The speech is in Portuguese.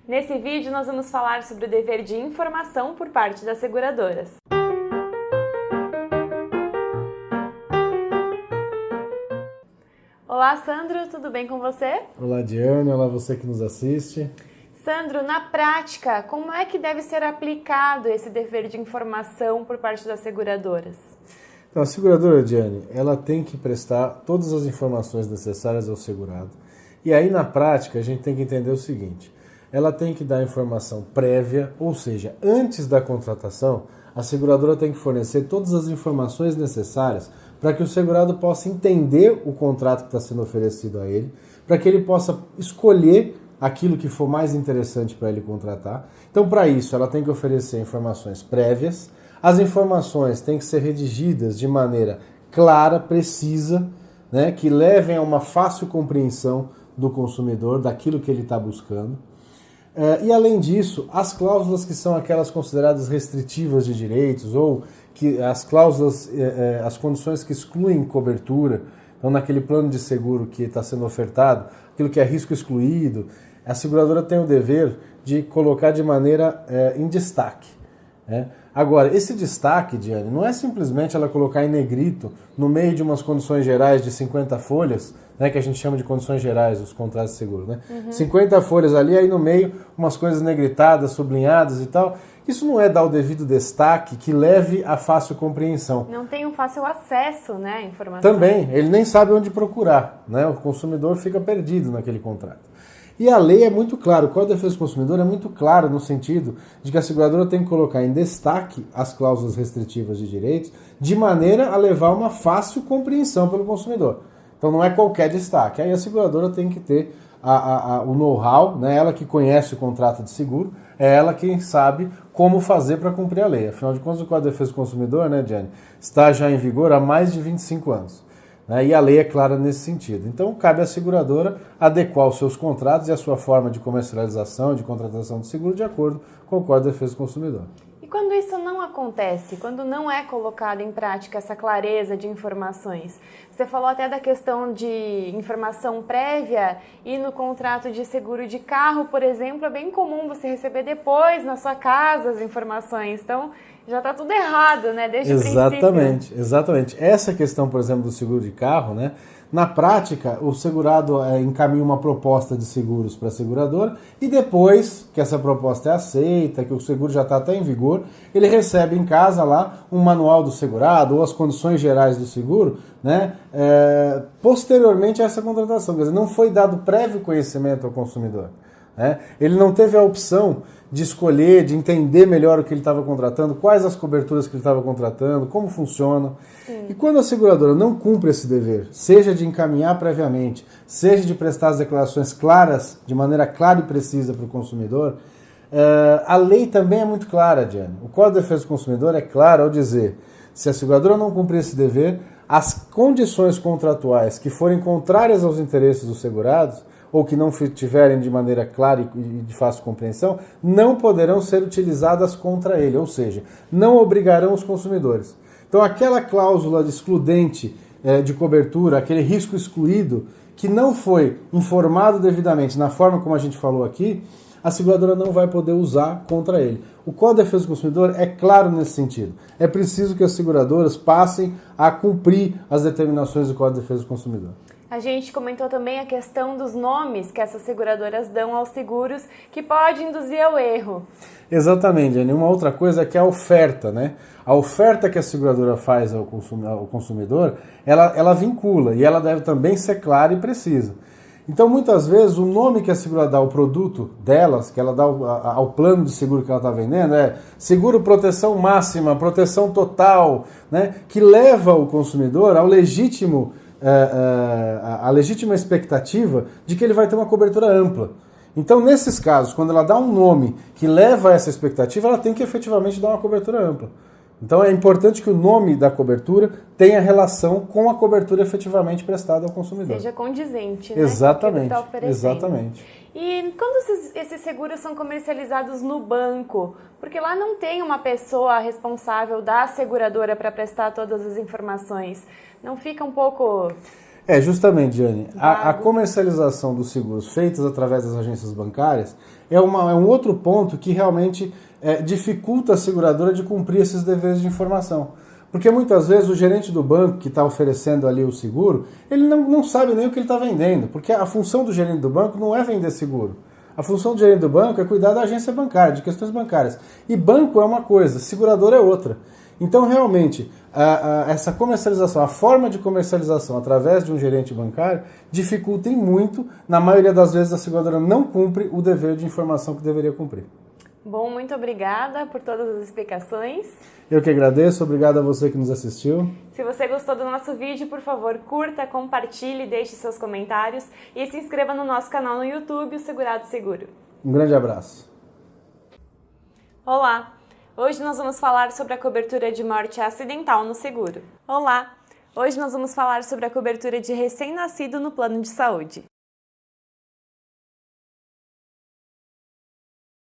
Nesse vídeo nós vamos falar sobre o dever de informação por parte das seguradoras. Olá, Sandro, tudo bem com você? Olá, Diane, olá você que nos assiste. Sandro, na prática, como é que deve ser aplicado esse dever de informação por parte das seguradoras? Então, a seguradora, Diane, ela tem que prestar todas as informações necessárias ao segurado. E aí, na prática, a gente tem que entender o seguinte: ela tem que dar informação prévia, ou seja, antes da contratação, a seguradora tem que fornecer todas as informações necessárias para que o segurado possa entender o contrato que está sendo oferecido a ele, para que ele possa escolher aquilo que for mais interessante para ele contratar. Então, para isso, ela tem que oferecer informações prévias. As informações têm que ser redigidas de maneira clara, precisa, né, que levem a uma fácil compreensão do consumidor, daquilo que ele está buscando. E, além disso, as cláusulas que são aquelas consideradas restritivas de direitos, ou que as cláusulas, as condições que excluem cobertura, então naquele plano de seguro que está sendo ofertado, aquilo que é risco excluído, a seguradora tem o dever de colocar de maneira em destaque. Né? Agora, esse destaque, Diane, não é simplesmente ela colocar em negrito, no meio de umas condições gerais de 50 folhas, né, que a gente chama de condições gerais, os contratos de seguro, né? 50 folhas ali, aí no meio umas coisas negritadas, sublinhadas e tal. Isso não é dar o devido destaque que leve a fácil compreensão. Não tem um fácil acesso, né, à informação. Também, ele nem sabe onde procurar, né? O consumidor fica perdido naquele contrato. E a lei é muito clara, o Código de Defesa do Consumidor é muito claro no sentido de que a seguradora tem que colocar em destaque as cláusulas restritivas de direitos de maneira a levar uma fácil compreensão pelo consumidor. Então não é qualquer destaque. Aí a seguradora tem que ter o know-how, né? Ela que conhece o contrato de seguro, é ela quem sabe como fazer para cumprir a lei. Afinal de contas, o Código de Defesa do Consumidor, né, Diane, está já em vigor há mais de 25 anos. Né? E a lei é clara nesse sentido. Então cabe à seguradora adequar os seus contratos e a sua forma de comercialização, de contratação de seguro de acordo com o Código de Defesa do Consumidor. E quando isso não acontece, quando não é colocada em prática essa clareza de informações? Você falou até da questão de informação prévia e no contrato de seguro de carro, por exemplo, é bem comum você receber depois na sua casa as informações. Então, já está tudo errado, né? Desde o princípio. Exatamente. Essa questão, por exemplo, do seguro de carro, né? Na prática, o segurado encaminha uma proposta de seguros para a seguradora e depois que essa proposta é aceita, que o seguro já está até em vigor, ele recebe em casa lá um manual do segurado ou as condições gerais do seguro, né? Posteriormente a essa contratação. Quer dizer, não foi dado prévio conhecimento ao consumidor. Né? Ele não teve a opção de escolher, de entender melhor o que ele estava contratando, quais as coberturas que ele estava contratando, como funcionam. Sim. E quando a seguradora não cumpre esse dever, seja de encaminhar previamente, seja de prestar as declarações claras, de maneira clara e precisa para o consumidor, a lei também é muito clara, Diane. O Código de Defesa do Consumidor é claro ao dizer: se a seguradora não cumprir esse dever, as condições contratuais que forem contrárias aos interesses dos segurados, ou que não tiverem de maneira clara e de fácil compreensão, não poderão ser utilizadas contra ele, ou seja, não obrigarão os consumidores. Então aquela cláusula excludente de cobertura, aquele risco excluído, que não foi informado devidamente na forma como a gente falou aqui, a seguradora não vai poder usar contra ele. O Código de Defesa do Consumidor é claro nesse sentido. É preciso que as seguradoras passem a cumprir as determinações do Código de Defesa do Consumidor. A gente comentou também a questão dos nomes que essas seguradoras dão aos seguros, que pode induzir ao erro. Exatamente, Jenny. Uma outra coisa é que a oferta, né? A oferta que a seguradora faz ao consumidor, ela vincula e ela deve também ser clara e precisa. Então, muitas vezes, o nome que a seguradora dá ao produto delas, que ela dá ao plano de seguro que ela está vendendo, é seguro proteção máxima, proteção total, né? Que leva o consumidor ao legítimo a legítima expectativa de que ele vai ter uma cobertura ampla. Então, nesses casos, quando ela dá um nome que leva a essa expectativa, ela tem que efetivamente dar uma cobertura ampla. Então, é importante que o nome da cobertura tenha relação com a cobertura efetivamente prestada ao consumidor. Seja condizente, né? Exatamente, Com o que ele tá exatamente. E quando esses seguros são comercializados no banco, porque lá não tem uma pessoa responsável da seguradora para prestar todas as informações, não fica um pouco Justamente, Jane, a comercialização dos seguros feitos através das agências bancárias é um outro ponto que realmente dificulta a seguradora de cumprir esses deveres de informação. Porque muitas vezes o gerente do banco que está oferecendo ali o seguro, ele não sabe nem o que ele está vendendo, porque a função do gerente do banco não é vender seguro. A função do gerente do banco é cuidar da agência bancária, de questões bancárias. E banco é uma coisa, seguradora é outra. Então, realmente, essa comercialização, a forma de comercialização através de um gerente bancário dificulta muito, na maioria das vezes a seguradora não cumpre o dever de informação que deveria cumprir. Bom, muito obrigada por todas as explicações. Eu que agradeço, obrigado a você que nos assistiu. Se você gostou do nosso vídeo, por favor, curta, compartilhe, deixe seus comentários e se inscreva no nosso canal no YouTube, o Segurado Seguro. Um grande abraço. Olá! Hoje nós vamos falar sobre a cobertura de morte acidental no seguro. Olá! Hoje nós vamos falar sobre a cobertura de recém-nascido no plano de saúde.